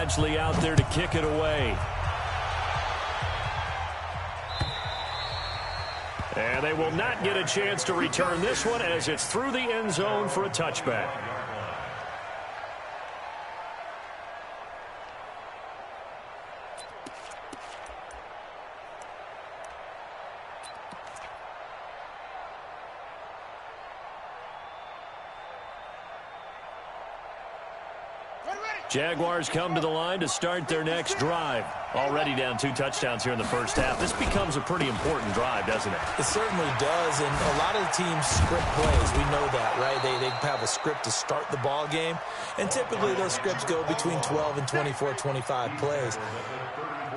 Badgley out there to kick it away. And they will not get a chance to return this one as it's through the end zone for a touchback. Jaguars come to the line to start their next drive. Already down 2 touchdowns here in the first half. This becomes a pretty important drive, doesn't it? It certainly does, and a lot of the teams script plays. We know that, right? They have a script to start the ball game, and typically those scripts go between 12 and 24, 25 plays.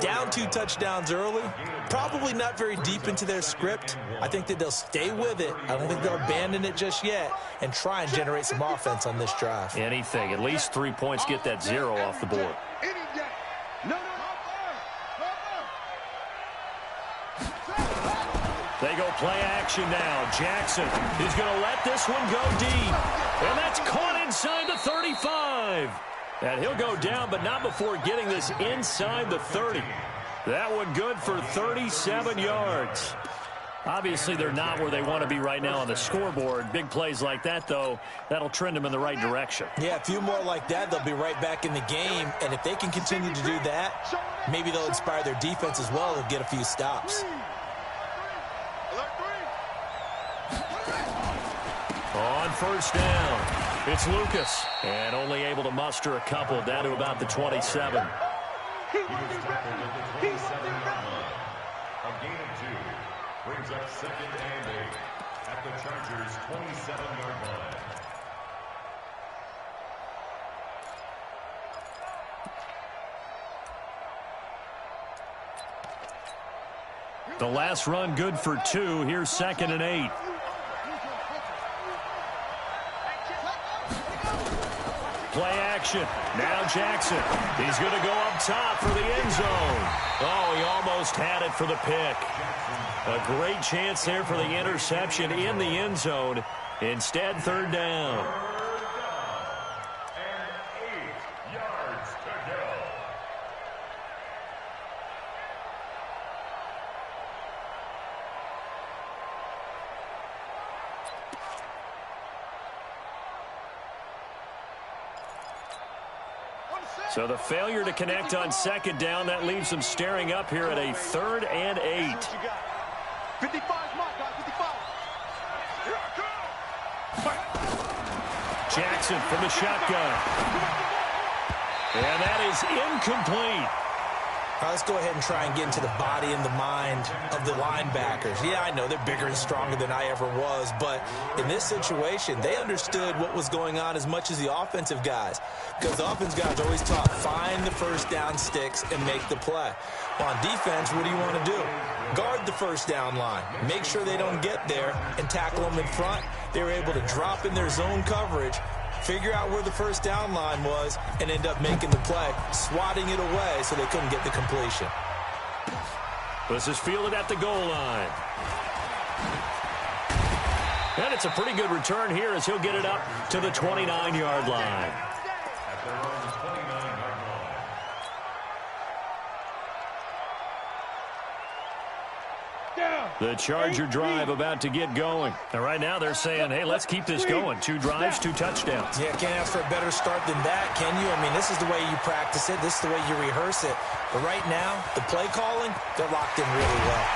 Down 2 touchdowns early, probably not very deep into their script. I think that they'll stay with it. I don't think they'll abandon it just yet and try and generate some offense on this drive. Anything. At least 3 points, get that 0 off the board. They go play action now. Jackson is going to let this one go deep. And that's caught inside the 35. And he'll go down, but not before getting this inside the 30. That one good for 37 yards. Obviously, they're not where they want to be right now on the scoreboard. Big plays like that, though, that'll trend them in the right direction. Yeah, a few more like that, they'll be right back in the game. And if they can continue to do that, maybe they'll inspire their defense as well to get a few stops. On first down, it's Lucas. And only able to muster a couple down to about the 27. A gain of 2 brings up 2nd and 8 at the Chargers' 27-yard line. The last run good for 2. Here's 2nd and 8. Play action. Now Jackson. He's going to go up top for the end zone. Oh, he almost had it for the pick. A great chance there for the interception in the end zone. Instead, 3rd down. And 8 yards to go. So the failure to connect on 2nd down, that leaves them staring up here at a 3rd and 8. 55, mark, guys, 55. Jackson from the shotgun. And that is incomplete. All right, let's go ahead and try and get into the body and the mind of the linebackers. Yeah, I know they're bigger and stronger than I ever was, but in this situation, they understood what was going on as much as the offensive guys, because the offensive guys are always taught, find the first down sticks and make the play. On defense, what do you want to do? Guard the first down line. Make sure they don't get there and tackle them in front. They were able to drop in their zone coverage, figure out where the first down line was, and end up making the play, swatting it away so they couldn't get the completion. This is fielded at the goal line. And it's a pretty good return here as he'll get it up to the 29-yard line. At their own 29-yard line. The Charger drive about to get going. And right now they're saying, hey, let's keep this going. 2 drives, 2 touchdowns. Yeah, can't ask for a better start than that, can you? I mean, this is the way you practice it. This is the way you rehearse it. But right now, the play calling, they're locked in really well.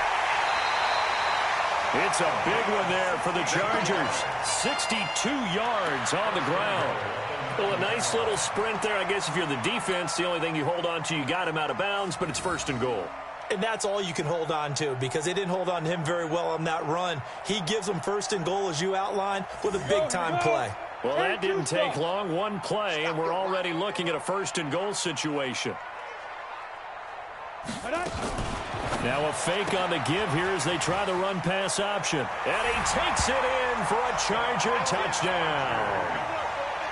It's a big one there for the Chargers. 62 yards on the ground. Well, a nice little sprint there. I guess if you're the defense, the only thing you hold on to, you got him out of bounds, but it's 1st and goal. And that's all you can hold on to, because they didn't hold on to him very well on that run. He gives them 1st and goal, as you outlined, with a big-time play. Well, that didn't take long. 1 play, and we're already looking at a 1st and goal situation. Now a fake on the give here as they try the run-pass option. And he takes it in for a Charger touchdown.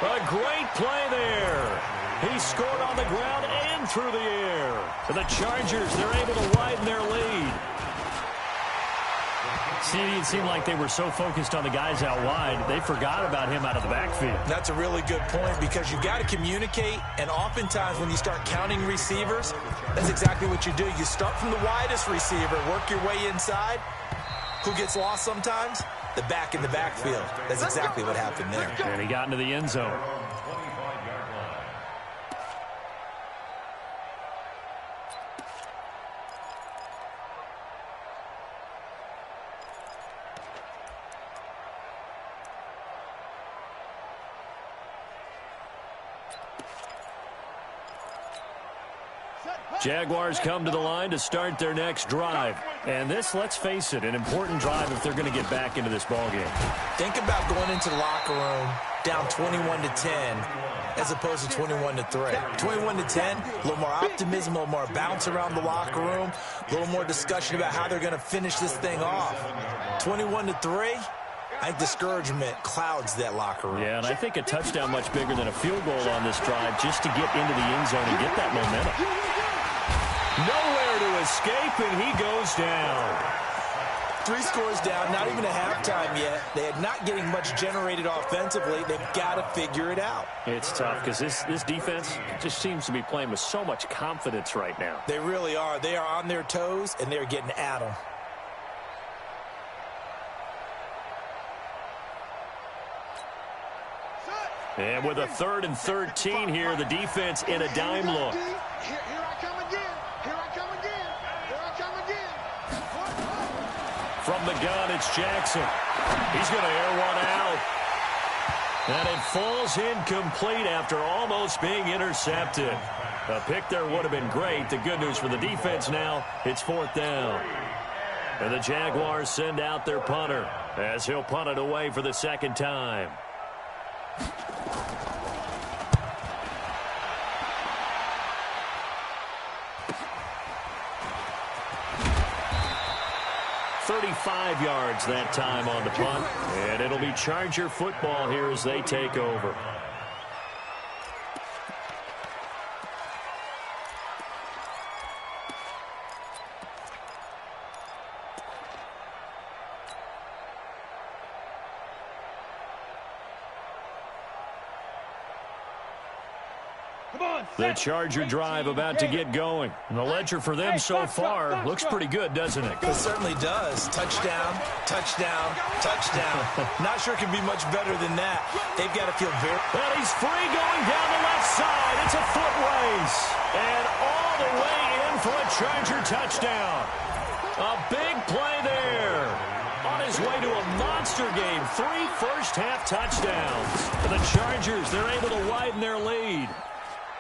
A great play there. He scored on the ground and through the air. And the Chargers, they're able to widen their lead. See, it seemed like they were so focused on the guys out wide, they forgot about him out of the backfield. That's a really good point because you got to communicate, and oftentimes when you start counting receivers, that's exactly what you do. You start from the widest receiver, work your way inside. Who gets lost sometimes? The back in the backfield. That's exactly what happened there. And he got into the end zone. Jaguars come to the line to start their next drive. And this, let's face it, an important drive if they're going to get back into this ballgame. Think about going into the locker room down 21-10 as opposed to 21-3. 21-10, a little more optimism, a little more bounce around the locker room, a little more discussion about how they're going to finish this thing off. 21-3, I think discouragement clouds that locker room. Yeah, and I think a touchdown much bigger than a field goal on this drive just to get into the end zone and get that momentum. Nowhere to escape, and he goes down. 3 scores down, not even a halftime yet. They are not getting much generated offensively. They've got to figure it out. It's tough because this defense just seems to be playing with so much confidence right now. They really are. They are on their toes, and they're getting at them. And with a 3rd and 13 here, the defense in a dime look. Here I come again. Here I come again. Here I come again. From the gun, it's Jackson. He's going to air one out. And it falls incomplete after almost being intercepted. A pick there would have been great. The good news for the defense now, it's 4th down. And the Jaguars send out their punter as he'll punt it away for the 2nd time. $35 yards that time on the punt. And it'll be Charger football here as they take over. The Charger drive about to get going. And the ledger for them so far looks pretty good, doesn't it? It certainly does. Touchdown, touchdown, touchdown. Not sure it can be much better than that. They've got to feel very... Well, he's free going down the left side. It's a foot race. And all the way in for a Charger touchdown. A big play there. On his way to a monster game. 3 first-half touchdowns. For the Chargers, they're able to widen their lead.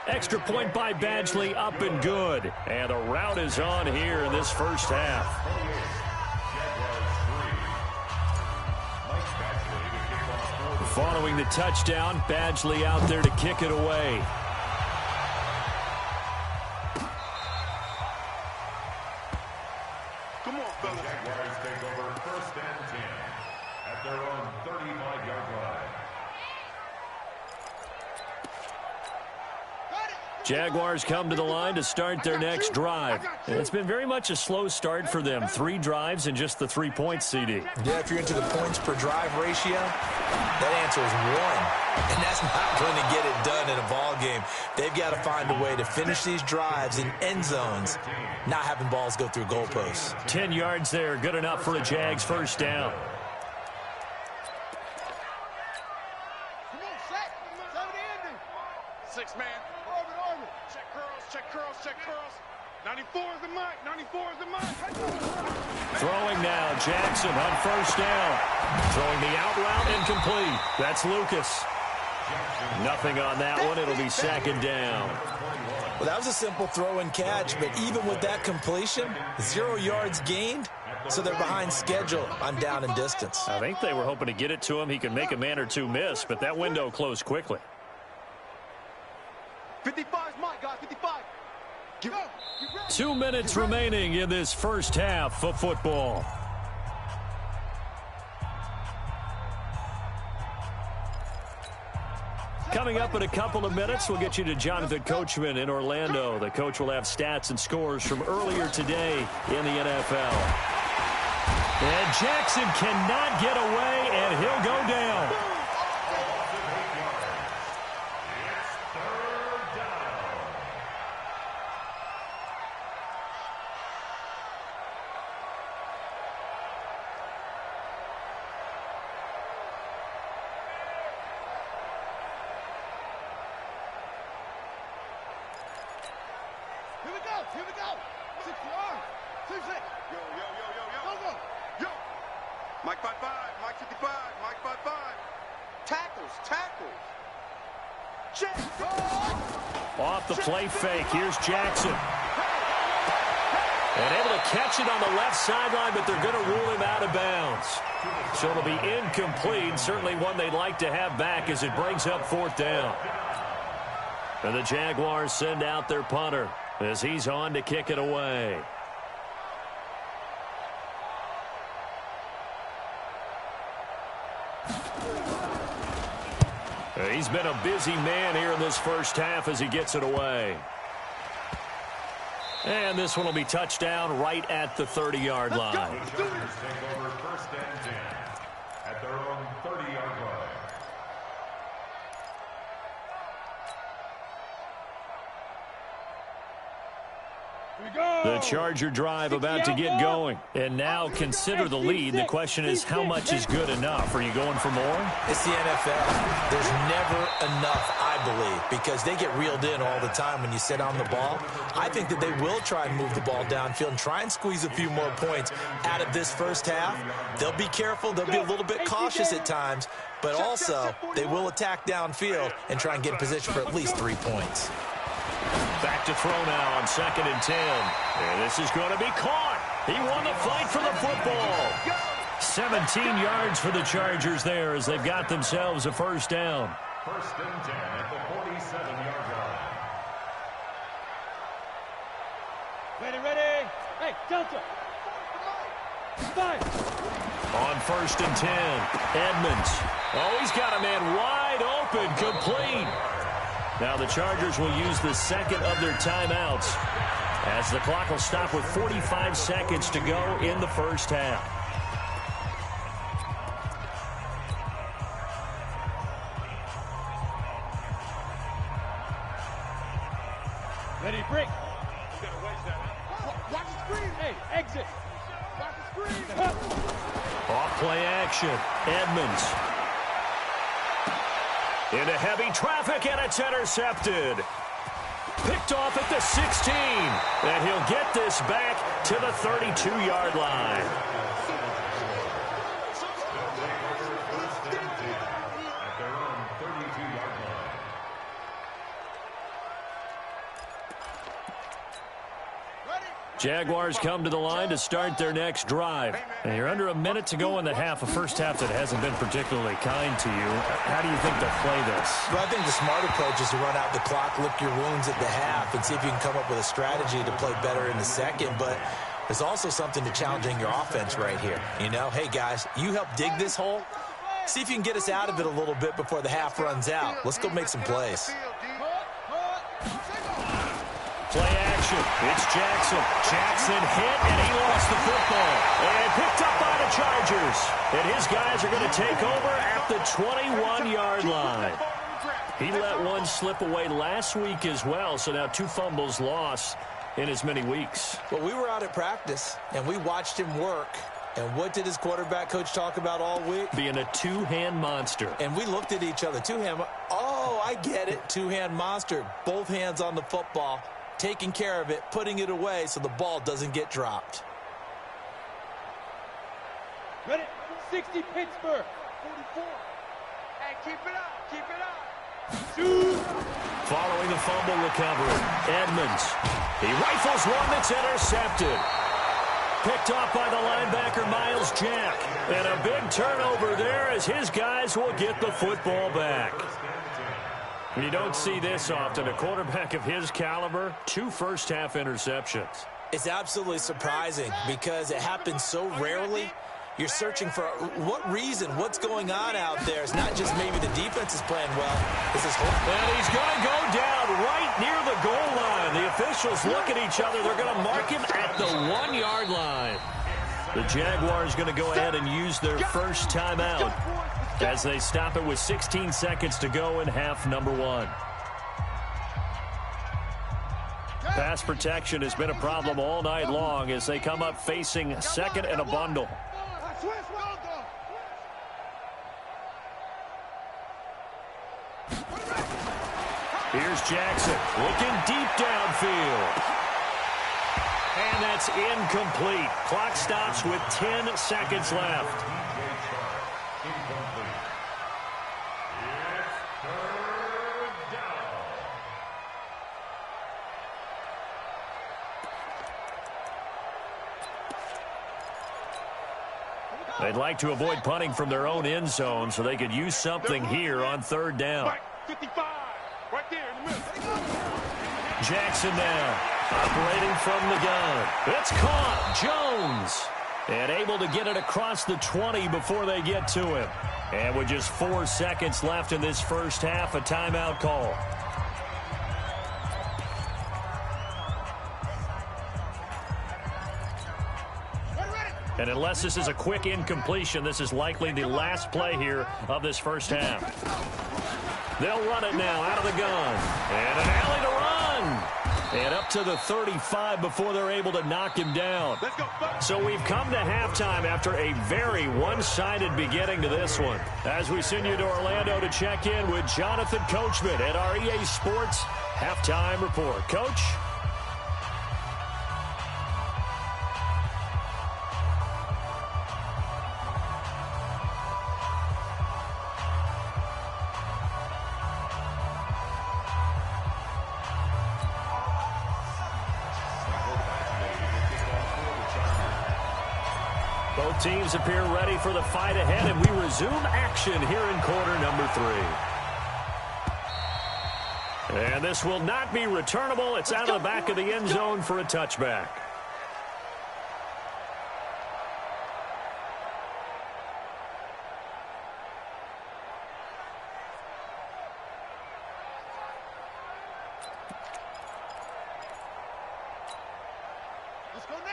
Extra point by Badgley, up and good. And the route is on here in this first half. Following the touchdown, Badgley out there to kick it away. Come on, fellas. Jaguars take over 1st and 10 at their own 35-yard line. Jaguars come to the line to start their next drive. And it's been very much a slow start for them. 3 drives and just the 3 points, CD. Yeah, if you're into the points per drive ratio, that answer is 1. And that's not going to get it done in a ball game. They've got to find a way to finish these drives in end zones, not having balls go through goalposts. 10 yards there, good enough for a Jags first down. Come on, Shaq. 6-man. Orbit. Check curls. Check curls. 94 is the mark. 94 is the mark. Throwing now, Jackson on first down. Throwing the out route incomplete. That's Lucas. Nothing on that one. It'll be 2nd down. Well, that was a simple throw and catch, but even with that completion, 0 yards gained, so they're behind schedule on down and distance. I think they were hoping to get it to him. He could make a man or two miss, but that window closed quickly. 55 is mine, guys. 55. Go. 2 minutes remaining in this first half of football. Coming up in a couple of minutes, we'll get you to Jonathan Coachman in Orlando. The coach will have stats and scores from earlier today in the NFL. And Jackson cannot get away, and he'll go down. Here we go. 6 yards. 2-6. Yo. Go. Yo. Mike 5-5. Mike 55. Mike 5-5. Tackles. Check. Off the play fake. Here's Jackson. And able to catch it on the left sideline, but they're going to rule him out of bounds. So it'll be incomplete. Certainly one they'd like to have back as it brings up 4th down. And the Jaguars send out their punter as he's on to kick it away. He's been a busy man here in this first half as he gets it away. And this one will be touchdown right at the 30-yard line. The Chargers take over 1st and 10 at their own 30-yard line. The Charger drive about to get going. And now consider the lead. The question is, how much is good enough? Are you going for more? It's the NFL. There's never enough, I believe, because they get reeled in all the time when you sit on the ball. I think that they will try and move the ball downfield and try and squeeze a few more points out of this first half. They'll be careful. They'll be a little bit cautious at times, but also they will attack downfield and try and get in position for at least 3 points. Back to throw now on 2nd and 10. And this is going to be caught. He won the fight for the football. 17 yards for the Chargers there as they've got themselves a 1st down. 1st and 10 at the 47-yard line. Ready. Hey, Delta. 5. On 1st and 10, Edmonds. Oh, he's got a man wide open, complete. Now the Chargers will use the 2nd of their timeouts as the clock will stop with 45 seconds to go in the first half. Ready, break. You gotta wedge that. Watch the screen. Hey, exit. Watch the screen. Off play action. Edmonds. Into heavy traffic, and it's intercepted. Picked off at the 16. And he'll get this back to the 32-yard line. At their own 32-yard line. Jaguars come to the line to start their next drive. And you're under a minute to go in the half, a first half that hasn't been particularly kind to you. How do you think they'll play this? Well, I think the smart approach is to run out the clock, lick your wounds at the half, and see if you can come up with a strategy to play better in the second. But there's also something to challenging your offense right here. You know, hey, guys, you help dig this hole. See if you can get us out of it a little bit before the half runs out. Let's go make some plays. Play action. It's Jackson. Jackson hit, and he lost the football. And picked up by the Chargers. And his guys are going to take over at the 21-yard line. He let one slip away last week as well, so now 2 fumbles lost in as many weeks. Well, we were out at practice, and we watched him work. And what did his quarterback coach talk about all week? Being a two-hand monster. And we looked at each other. Two-hand. Oh, I get it. Two-hand monster. Both hands on the football. Taking care of it, putting it away so the ball doesn't get dropped. Ready? 60 Pittsburgh. 44. Hey, keep it up. Shoot. Following the fumble recovery, Edmonds. He rifles one that's intercepted. Picked off by the linebacker, Miles Jack. And a big turnover there as his guys will get the football back. You don't see this often. A quarterback of his caliber, 2 first-half interceptions. It's absolutely surprising because it happens so rarely. You're searching for what reason, what's going on out there. It's not just maybe the defense is playing well. It's this whole... And he's going to go down right near the goal line. The officials look at each other. They're going to mark him at the 1-yard line. The Jaguars going to go ahead and use their first timeout as they stop it with 16 seconds to go in half number one. Pass protection has been a problem all night long as they come up facing second and a bundle. Here's Jackson looking deep downfield. And that's incomplete. Clock stops with 10 seconds left. They'd like to avoid punting from their own end zone so they could use something here on third down. 55, right there in the middle. Jackson now, operating from the gun. It's caught. Jones. And able to get it across the 20 before they get to him. And with just 4 seconds left in this first half, a timeout call. And unless this is a quick incompletion, this is likely the last play here of this first half. They'll run it now out of the gun. And an alley to run. And up to the 35 before they're able to knock him down. So we've come to halftime after a very one-sided beginning to this one. As we send you to Orlando to check in with Jonathan Coachman at our EA Sports Halftime Report. Coach? Both teams appear ready for the fight ahead, and we resume action here in quarter number 3. And this will not be returnable. It's out of the back of the end zone for a touchback.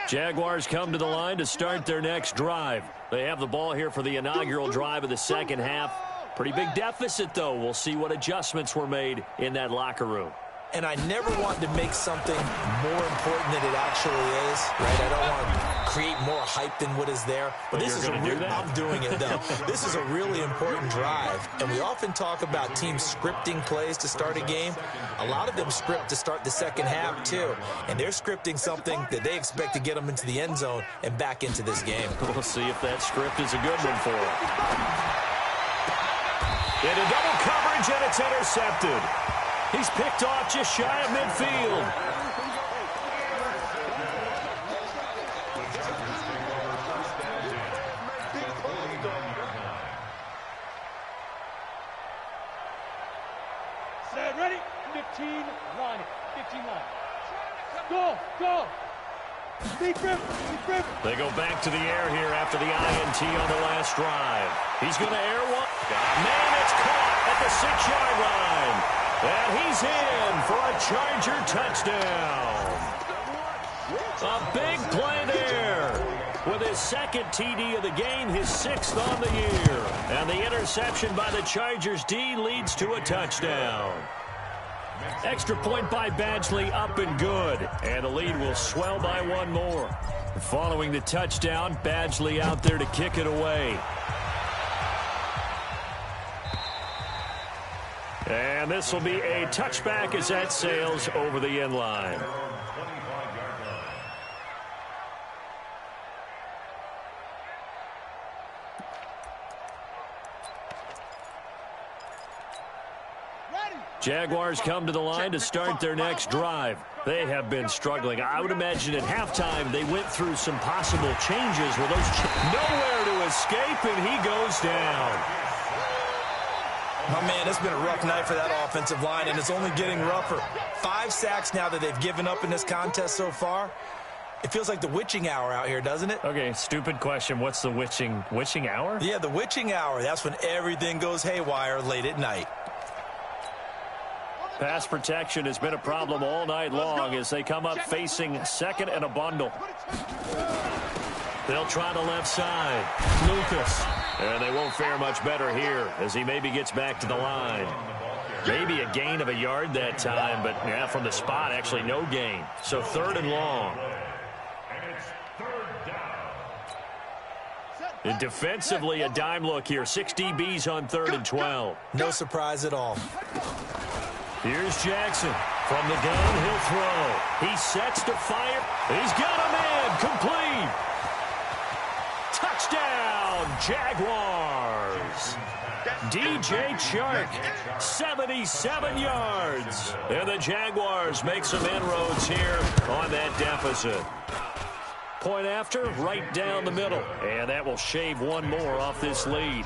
Jaguars come to the line to start their next drive. They have the ball here for the inaugural drive of the second half. Pretty big deficit, though. We'll see what adjustments were made in that locker room. And I never want to make something more important than it actually is, right? I don't want to create more hype than what is there. But this is I'm doing it, though. This is a really important drive. And we often talk about teams scripting plays to start a game. A lot of them script to start the second half, too. And they're scripting something that they expect to get them into the end zone and back into this game. We'll see if that script is a good one for them. Into double coverage, and it's intercepted. He's picked off just shy of midfield. Set, ready? 15 line. 15 line. Go, go. Deep rip, deep rip. They go back to the air here after the INT on the last drive. He's going to air one. Man, it's caught at the 6-yard line. And he's in for a Charger touchdown. A big play there. With his second TD of the game, his 6th on the year. And the interception by the Chargers D leads to a touchdown. Extra point by Badgley, up and good. And the lead will swell by one more. Following the touchdown, Badgley out there to kick it away. And this will be a touchback as that sails over the end line. Jaguars come to the line to start their next drive. They have been struggling. I would imagine at halftime they went through some possible changes. Well, those nowhere to escape, and he goes down. My man, it's been a rough night for that offensive line, and it's only getting rougher. 5 sacks now that they've given up in this contest so far. It feels like the witching hour out here, doesn't it? Okay, stupid question. What's the witching hour? Yeah, the witching hour. That's when everything goes haywire late at night. Pass protection has been a problem all night long as they come up facing second and a bundle. They'll try the left side. Lucas. And they won't fare much better here as he maybe gets back to the line. Maybe a gain of a yard that time, but yeah, from the spot, actually no gain. So 3rd and long. And defensively, a dime look here. 6 DBs on 3rd and 12. No surprise at all. Here's Jackson. From the gun, he'll throw. He sets to fire. He's got a man. Complete. Touchdown, Jaguars. DJ Chark, 77 yards. And the Jaguars make some inroads here on that deficit. Point after, right down the middle. And that will shave one more off this lead.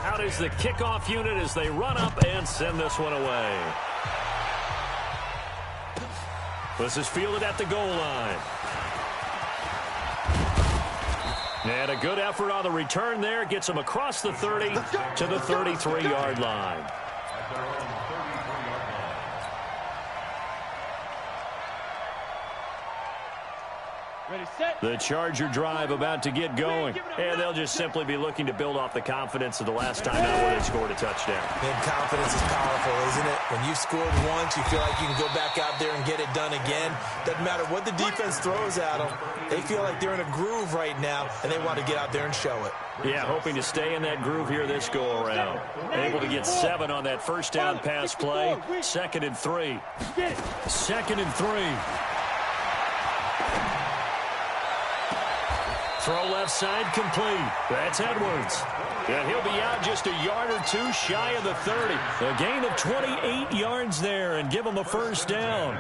Out is the kickoff unit as they run up and send this one away. This is fielded at the goal line. And a good effort on the return there. Gets him across the 30 to the 33-yard line. Ready, set. The Charger drive about to get going. And they'll just simply be looking to build off the confidence of the last time out where they scored a touchdown. And confidence is powerful, isn't it? When you've scored once, you feel like you can go back out there and get it done again. Doesn't matter what the defense throws at them. They feel like they're in a groove right now, and they want to get out there and show it. Yeah, hoping to stay in that groove here this go-around. Able to get 7 on that first down pass play. 2nd and 3. 2nd and 3. Throw left side complete. That's Edwards. And he'll be out just a yard or two shy of the 30. A gain of 28 yards there and give him a first down.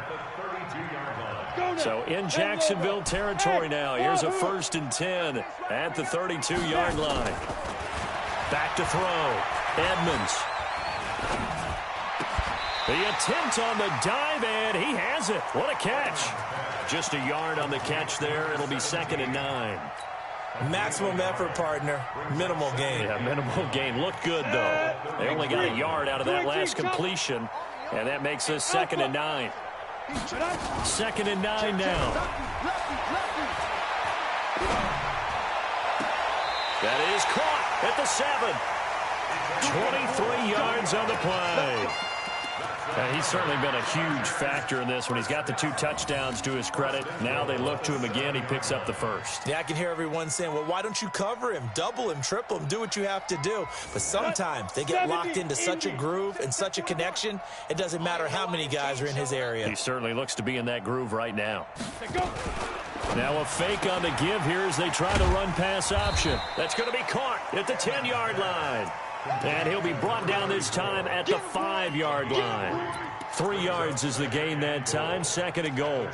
So in Jacksonville territory now. Here's a 1st and 10 at the 32-yard line. Back to throw. Edmonds. The attempt on the dive, and he has it. What a catch. Just a yard on the catch there. It'll be 2nd and 9. Maximum effort, partner. Minimal gain. Yeah, minimal gain. Looked good, though. They only got a yard out of that last completion, and that makes this 2nd and 9. 2nd and 9 now. That is caught at the 7. 23 yards on the play. He's certainly been a huge factor in this when he's got the 2 touchdowns to his credit. Now they look to him again. He picks up the 1st. Yeah, I can hear everyone saying, well, why don't you cover him, double him, triple him, do what you have to do. But sometimes they get locked into such a groove and such a connection, it doesn't matter how many guys are in his area. He certainly looks to be in that groove right now. Now a fake on the give here as they try to run pass option. That's going to be caught at the 10-yard line. And he'll be brought down this time at the 5-yard line. 3 yards is the gain that time. 2nd and goal.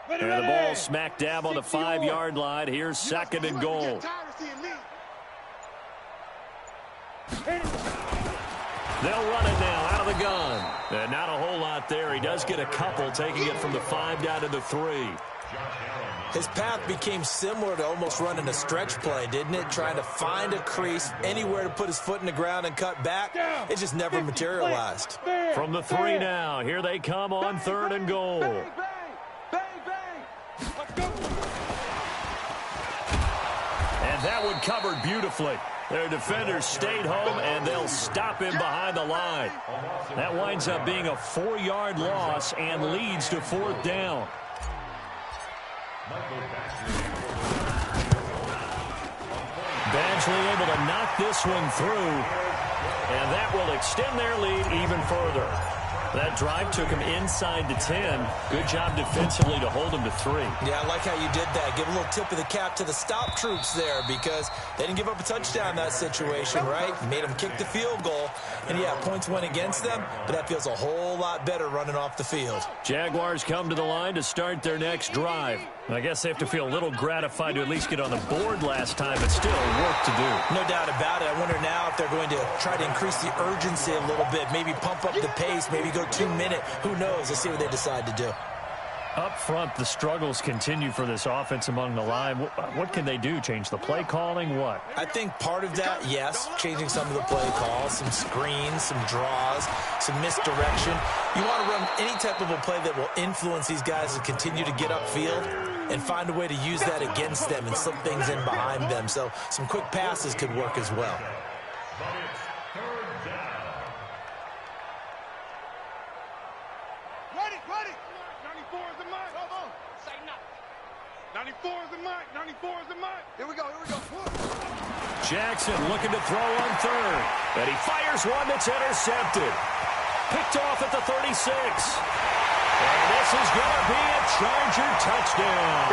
And the ball smack dab on the 5-yard line. Here's 2nd and goal. They'll run it now out of the gun. And not a whole lot there. He does get a couple, taking it from the 5 down to the 3. His path became similar to almost running a stretch play, didn't it? Trying to find a crease, anywhere to put his foot in the ground and cut back. It just never materialized. From the 3 now. Here they come on 3rd and goal. And that one covered beautifully. Their defenders stayed home, and they'll stop him behind the line. That winds up being a 4-yard loss and leads to 4th down. Badgley able to knock this one through, and that will extend their lead even further. That drive took him inside the 10. Good job defensively to hold him to 3. Yeah, I like how you did that. Give a little tip of the cap to the stop troops there because they didn't give up a touchdown in that situation, right? Made them kick the field goal. And, yeah, points went against them, but that feels a whole lot better running off the field. Jaguars come to the line to start their next drive. I guess they have to feel a little gratified to at least get on the board last time, but still work to do. No doubt about it. I wonder now if they're going to try to increase the urgency a little bit, maybe pump up the pace, maybe go 2-minute. Who knows? Let's see what they decide to do. Up front, the struggles continue for this offense among the line. What can they do? Change the play calling? What? I think part of that, yes, changing some of the play calls, some screens, some draws, some misdirection. You want to run any type of a play that will influence these guys to continue to get upfield and find a way to use that against them and slip things in behind them. So some quick passes could work as well. Ready. 94 is the mic. 94 is the mic. 94 is the mic. Here we go. Jackson looking to throw on third. And he fires one that's intercepted. Picked off at the 36. And this is going to be a Charger touchdown.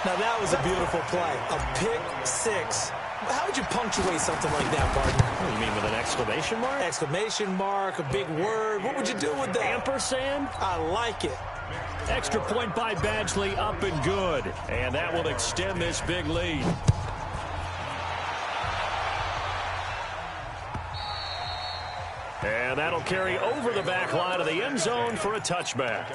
Now that was a beautiful play. A pick six. How would you punctuate something like that, partner? What do you mean, with an exclamation mark? Exclamation mark, a big word. What would you do with that? Ampersand? I like it. Extra point by Badgley, up and good. And that will extend this big lead. And that'll carry over the back line of the end zone for a touchback.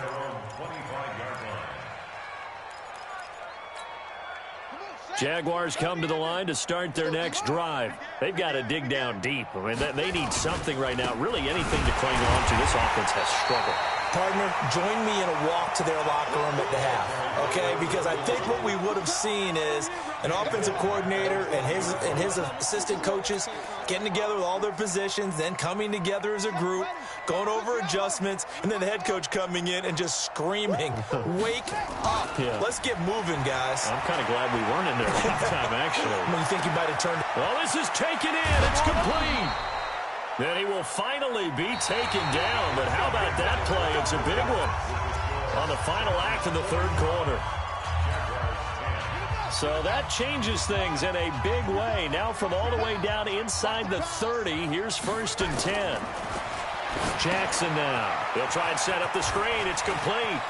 Jaguars come to the line to start their next drive. They've got to dig down deep. I mean, they need something right now, really anything to cling on to. This offense has struggled. Partner, join me in a walk to their locker room at the half, okay? Because I think what we would have seen is an offensive coordinator and his assistant coaches getting together with all their positions, then coming together as a group, going over adjustments, and then the head coach coming in and just screaming, wake up. Yeah. Let's get moving, guys. I'm kind of glad we weren't in there at halftime, actually. You think you might have turned... Well, this is taken in. It's complete. Then he will finally be taken down. But how about that play? It's a big one on the final act of the third quarter. So that changes things in a big way. Now from all the way down inside the 30, here's 1st and 10. Jackson now. He'll try and set up the screen. It's complete.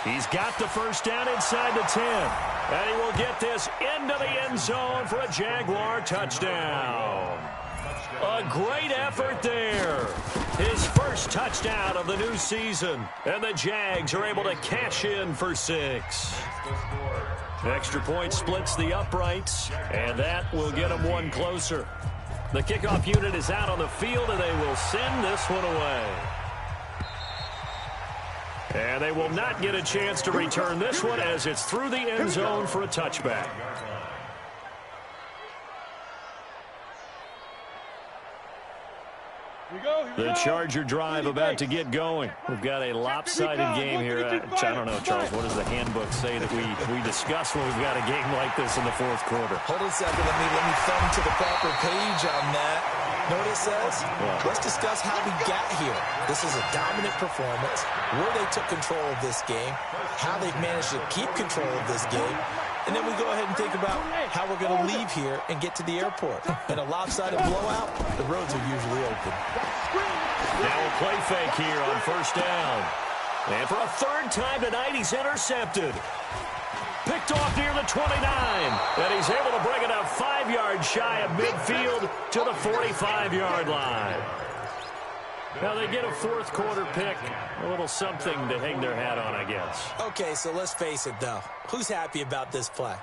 He's got the first down inside the 10. And he will get this into the end zone for a Jaguar touchdown. A great effort there. His first touchdown of the new season. And the Jags are able to cash in for 6. Extra point splits the uprights, and that will get them one closer. The kickoff unit is out on the field, and they will send this one away. And they will not get a chance to return this one as it's through the end zone for a touchback. The Charger drive about to get going. We've got a lopsided game here. I don't know, Charles, what does the handbook say that we discuss when we've got a game like this in the fourth quarter? Hold on a second. Let me thumb to the proper page on that. Know what it says? Yeah. Let's discuss how we got here. This is a dominant performance, where they took control of this game, how they've managed to keep control of this game, and then we go ahead and think about how we're going to leave here and get to the airport. In a lopsided blowout, the roads are usually open. Now a play fake here on first down. And for a third time tonight, he's intercepted. Picked off near the 29. And he's able to bring it up 5 yards shy of midfield to the 45-yard line. Now they get a fourth quarter pick. A little something to hang their hat on, I guess. Okay, so let's face it, though. Who's happy about this play?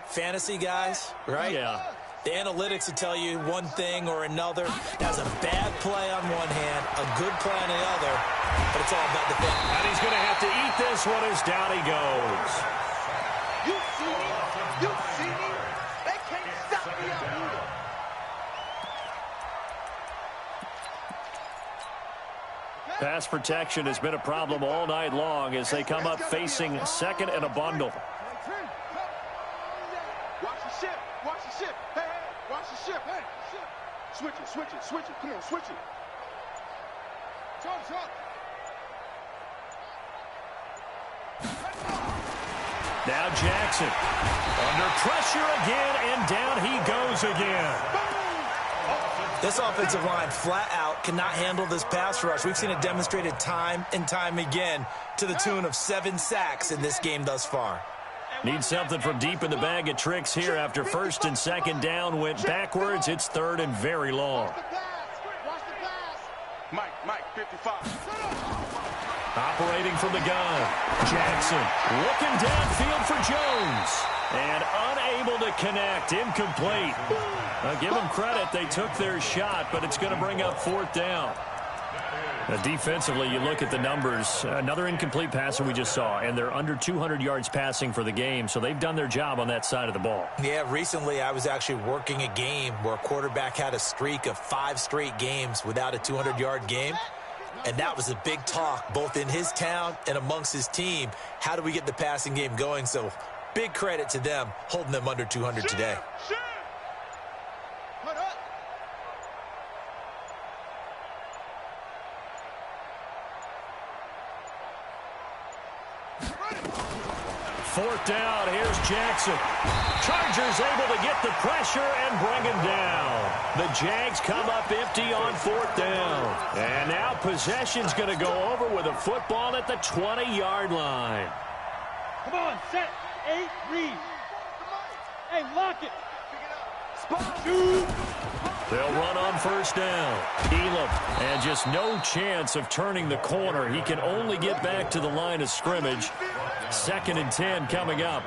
Fantasy guys, right? Yeah. The analytics will tell you one thing or another. That's a bad play on one hand, a good play on the other, but it's all about the thing. And he's going to have to eat this one as down he goes. You see me? You see me? They can't stop me out here. Pass protection has been a problem all night long as they come up facing second and a bundle. Watch the ship. Watch the ship. Hey, watch the ship. Hey, ship. Switch it. Come on, switch it. Now Jackson under pressure again, and down he goes again. This offensive line flat out cannot handle this pass rush. We've seen it demonstrated time and time again to the tune of 7 sacks in this game thus far. Need something from deep in the bag of tricks here after first and second down went backwards. It's third and very long. Mike, 55. Operating from the gun, Jackson looking downfield for Jones. And unable to connect, incomplete. Now give them credit, they took their shot, but it's going to bring up fourth down. Now defensively, you look at the numbers, another incomplete passer we just saw, and they're under 200 yards passing for the game, so they've done their job on that side of the ball. Yeah, recently I was actually working a game where a quarterback had a streak of 5 straight games without a 200-yard game. And that was a big talk, both in his town and amongst his team. How do we get the passing game going? So big credit to them, holding them under 200 today. Fourth down, here's Jackson. Chargers able to get the pressure and bring him down. The Jags come up empty on fourth down. And now possession's going to go over with a football at the 20-yard line. Come on, set, 8, read. Hey, lock it. Shoot. They'll run on first down. Elam, and just no chance of turning the corner. He can only get back to the line of scrimmage. 2nd and 10 coming up.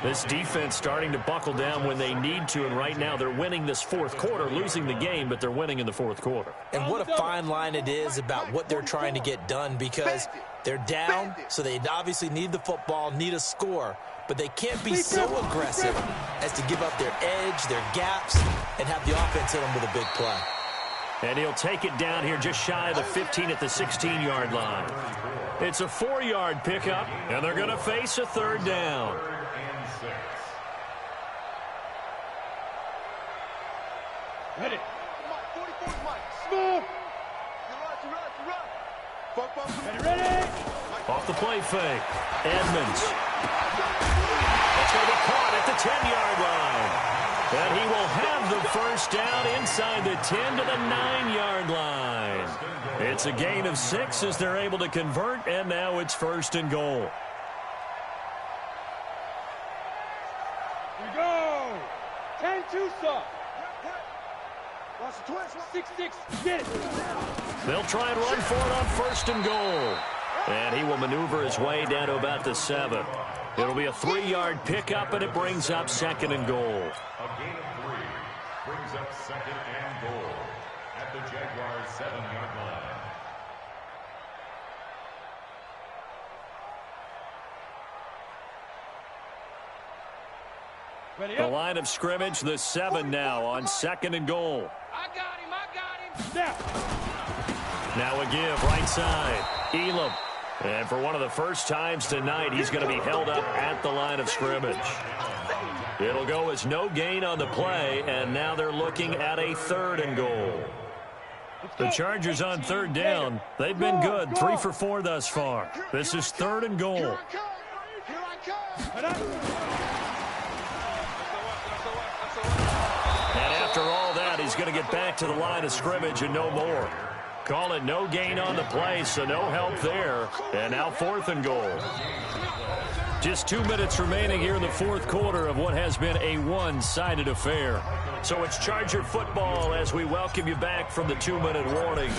This defense starting to buckle down when they need to, and right now they're winning this fourth quarter, losing the game, but they're winning in the fourth quarter. And what a fine line it is about what they're trying to get done, because they're down, so they obviously need the football, need a score, but they can't be so aggressive as to give up their edge, their gaps, and have the offense hit them with a big play. And he'll take it down here just shy of the 15 at the 16-yard line. It's a 4-yard pickup, and they're going to face a third down. Ready. Smooth. Ready. Off the play fake. Edmonds. That's going to be caught at the 10-yard line. And he will have the first down inside the 10 to the 9-yard line. It's a gain of 6 as they're able to convert, and now it's first and goal. Here we go. 10-2 stop. 6-6. Get it. They'll try and run for it on first and goal. And he will maneuver his way down to about the 7. It'll be a 3-yard pickup, and it brings up 2nd and goal. A gain of 3 brings up 2nd and goal at the Jaguars' 7-yard line. Ready The up. line of scrimmage, the 7 now on 2nd and goal. I got him. Snap. Now a give, right side. Elam. And for one of the first times tonight, he's going to be held up at the line of scrimmage. It'll go as no gain on the play, and now they're looking at a 3rd and goal. The Chargers on 3rd down. They've been good, 3 for 4 thus far. This is 3rd and goal. And after all that, he's going to get back to the line of scrimmage and no more. Call it no gain on the play, so no help there. And now 4th and goal. Just 2 minutes remaining here in the fourth quarter of what has been a one-sided affair. So it's Charger football as we welcome you back from the 2-minute warning.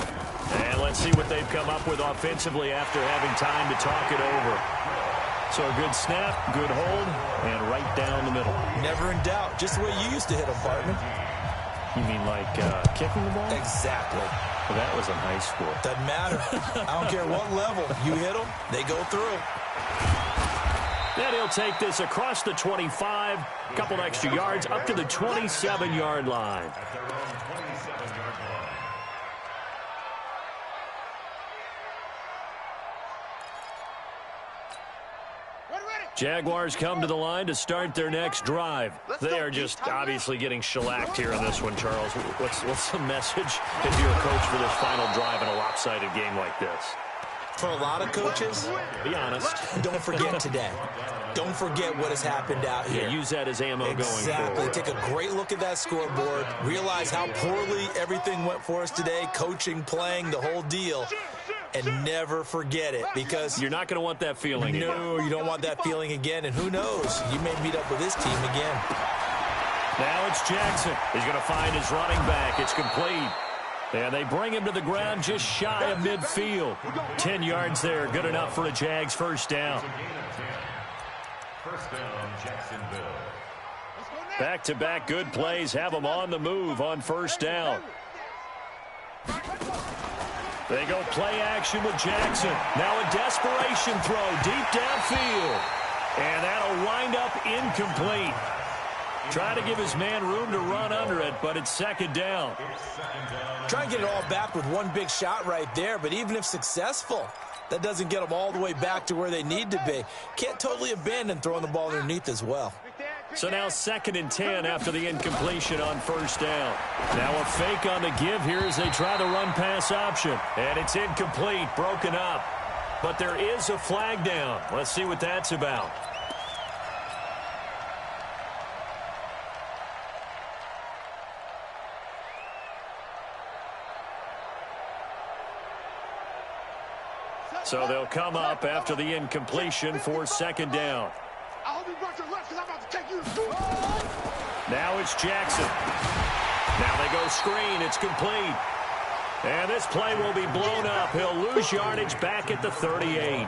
And let's see what they've come up with offensively after having time to talk it over. So a good snap, good hold, and right down the middle. Never in doubt. Just the way you used to hit them, partner. You mean like kicking the ball? Exactly. Well, that was in high school. Doesn't matter. I don't care what level. You hit them, they go through. Then he'll take this across the 25, a couple extra yards, up to the 27-yard line. At their own 27-yard line. Ready. Jaguars come to the line to start their next drive. They are just obviously getting shellacked here on this one, Charles. What's the message if you're a coach for this final drive in a lopsided game like this? For a lot of coaches, be honest, don't forget today. Don't forget what has happened out here. Yeah, use that as ammo going forward. Exactly. Take a great look at that scoreboard. Realize how poorly everything went for us today. Coaching, playing, the whole deal. And never forget it, because you're not going to want that feeling again. No, you don't want that feeling again. And who knows? You may meet up with this team again. Now it's Jackson. He's going to find his running back. It's complete. And they bring him to the ground just shy of midfield. 10 yards there. Good enough for a Jags first down. First down, Jacksonville. Back-to-back good plays have them on the move on first down. They go play action with Jackson. Now a desperation throw deep downfield. And that'll wind up incomplete. Try to give his man room to run under it, but it's second down. Try and get it all back with one big shot right there, but even if successful, that doesn't get them all the way back to where they need to be. Can't totally abandon throwing the ball underneath as well. So now 2nd and 10 after the incompletion on first down. Now a fake on the give here as they try the run-pass option. And it's incomplete, broken up. But there is a flag down. Let's see what that's about. So they'll come up after the incompletion for second down. I hope you brought your left, because I'm about to take you. Now it's Jackson. Now they go screen. It's complete. And this play will be blown up. He'll lose yardage back at the 38.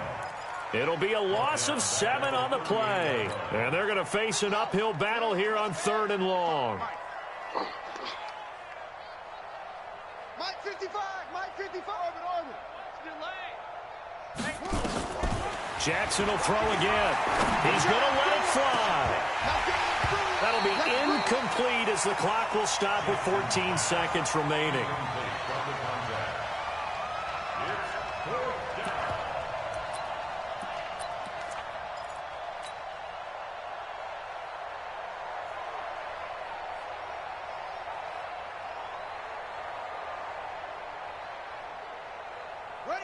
It'll be a loss of 7 on the play. And they're going to face an uphill battle here on 3rd and long. Mike 55, Mike 55. Jackson will throw again. He's going to let it fly. That'll be incomplete as the clock will stop with 14 seconds remaining.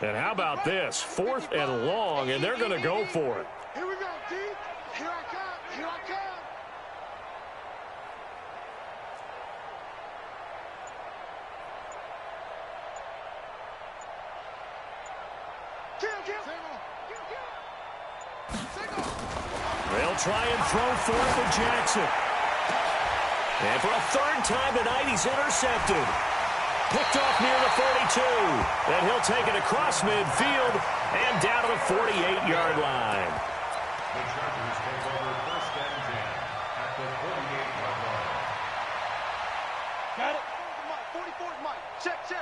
And how about this? 4th and long, and they're going to go for it. Here we go, D. Here I come. Here I come. They'll try and throw for it for Jackson. And for a 3rd time tonight, he's intercepted. Picked off near the 42. And he'll take it across midfield and down to the 48-yard line. The Chargers take over 1st and 10 at the 48-yard line. Got it. Mike, 44's Mike. Check. Hey,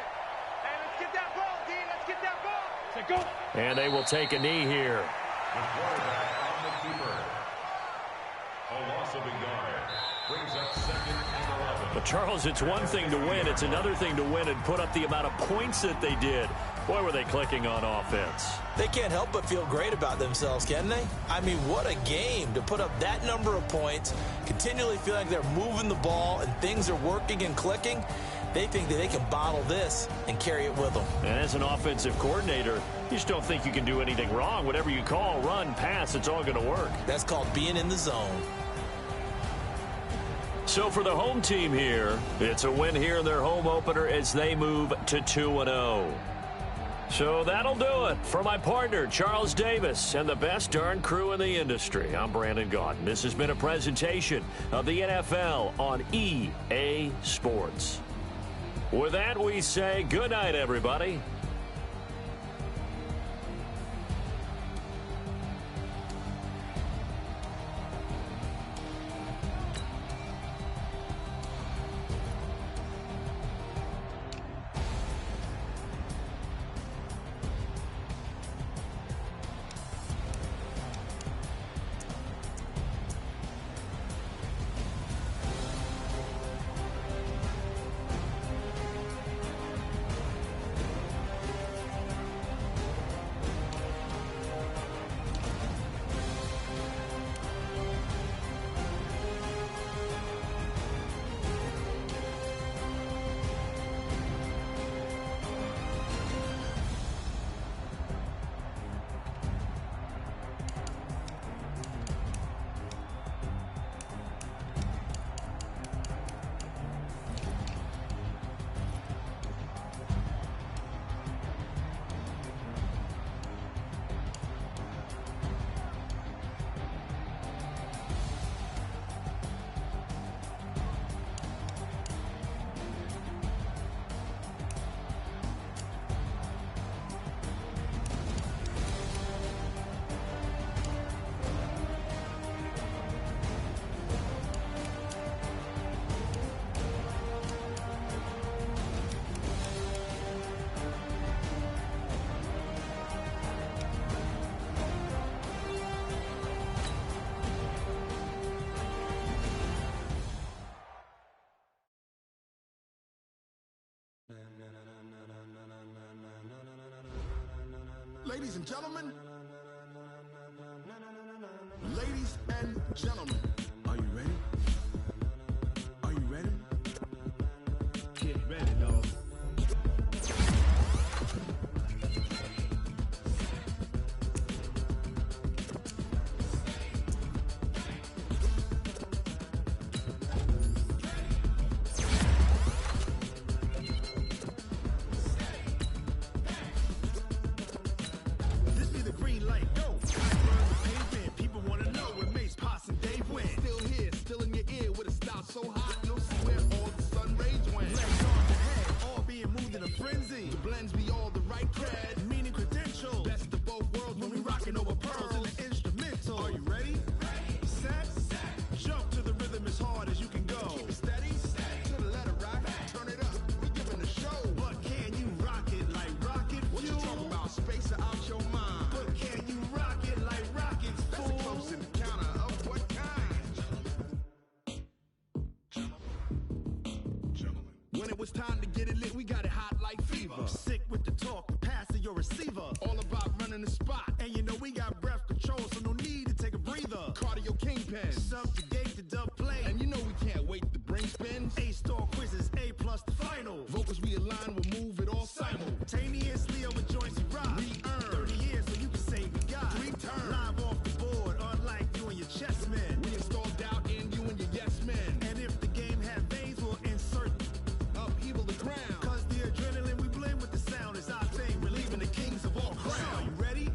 let's get that ball, D. Let's get that ball. Say go. And they will take a knee here. The quarterback on the keeper. A loss of a yard. Brings up 2nd and 11. But, Charles, it's one thing to win. It's another thing to win and put up the amount of points that they did. Boy, were they clicking on offense. They can't help but feel great about themselves, can they? I mean, what a game to put up that number of points, continually feel like they're moving the ball and things are working and clicking. They think that they can bottle this and carry it with them. And as an offensive coordinator, you just don't think you can do anything wrong. Whatever you call, run, pass, it's all going to work. That's called being in the zone. So for the home team here, it's a win here in their home opener as they move to 2-0. So that'll do it for my partner, Charles Davis, and the best darn crew in the industry. I'm Brandon Gaudin. This has been a presentation of the NFL on EA Sports. With that, we say good night, everybody. Ladies and gentlemen. Ladies and gentlemen. Are you ready? Are you ready? Get ready, dog. When it was time to get it lit, we got it hot like fever. Sick with the talk, the pass to your receiver. All about running the spot. And you know we got breath control, so no need to take a breather. Cardio kingpin, subjugate the dub play. And you know we can't wait to bring spins. A-star quizzes, A+ the final. Vocals we align, we'll move it all simultaneously over joints we rock. We earn 30 years, so you can say we got 3 turns. Live off the board, unlike you and your chess men. We install doubt in you and your yes men. And if the game had veins, we'll insert upheaval the ground. Cause the adrenaline we blend with the sound is our thing. We're leaving the kings of all crowns. Are you ready?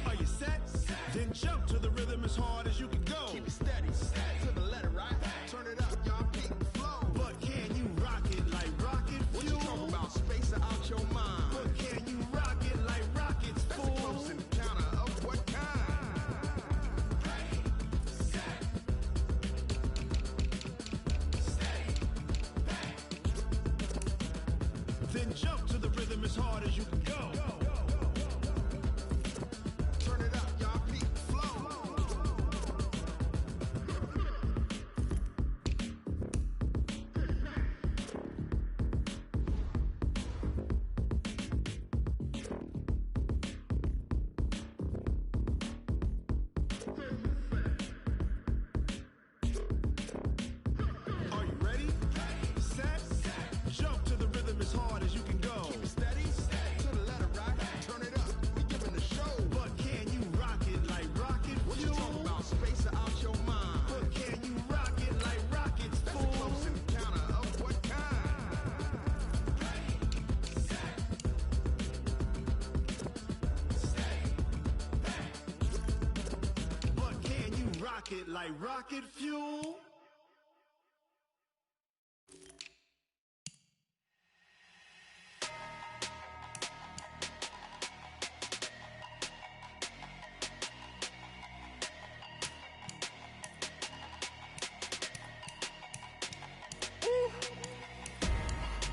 Are you set? Then jump to the rhythm as hard as you can go. Keep it steady, to the letter, right? Turn it up, y'all, peak the flow. But can you rock it like rocket fuel? What you talking about? Space out your mind. But can you rock it like rockets, fool? That's a close encounter of what kind? Ready, set, then jump to the rhythm as hard as you can go. Turn it up, y'all, peak the flow. Are you ready? Set, jump to the rhythm as hard as you can go. Keep it steady, to the letter, right? Turn it up, we giving the show. But can you rock it like rocket fuel? What you talking about? Space out your mind. But can you rock it like rockets, fool? That's a close encounter of what kind? Ready, set, but can you rock it like rocket fuel?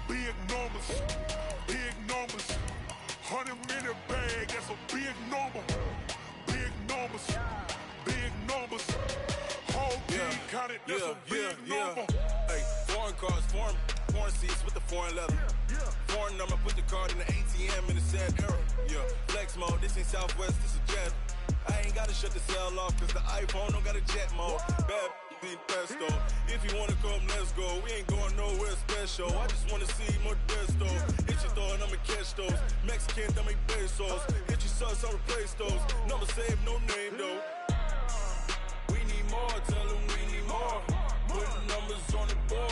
Big numbers, big numbers. 100-minute bag, that's a big number. Big numbers, big numbers. Whole team counted, that's a big number. Hey, foreign cars, foreign seats with the foreign leather. Foreign number, put the card in the ATM in the sad era. Yeah, flex mode, this ain't Southwest, this is jet. I ain't gotta shut the cell off, cause the iPhone don't got a jet mode. Bad need pesto. If you wanna come, let's go. We ain't going nowhere special. I just wanna see more desto. Hit your throw and I'ma catch those. Mexican, that make pesos. Hit your sus, I'll replace those. Number save, no name though. We need more, tell them we need more. Put numbers on the board.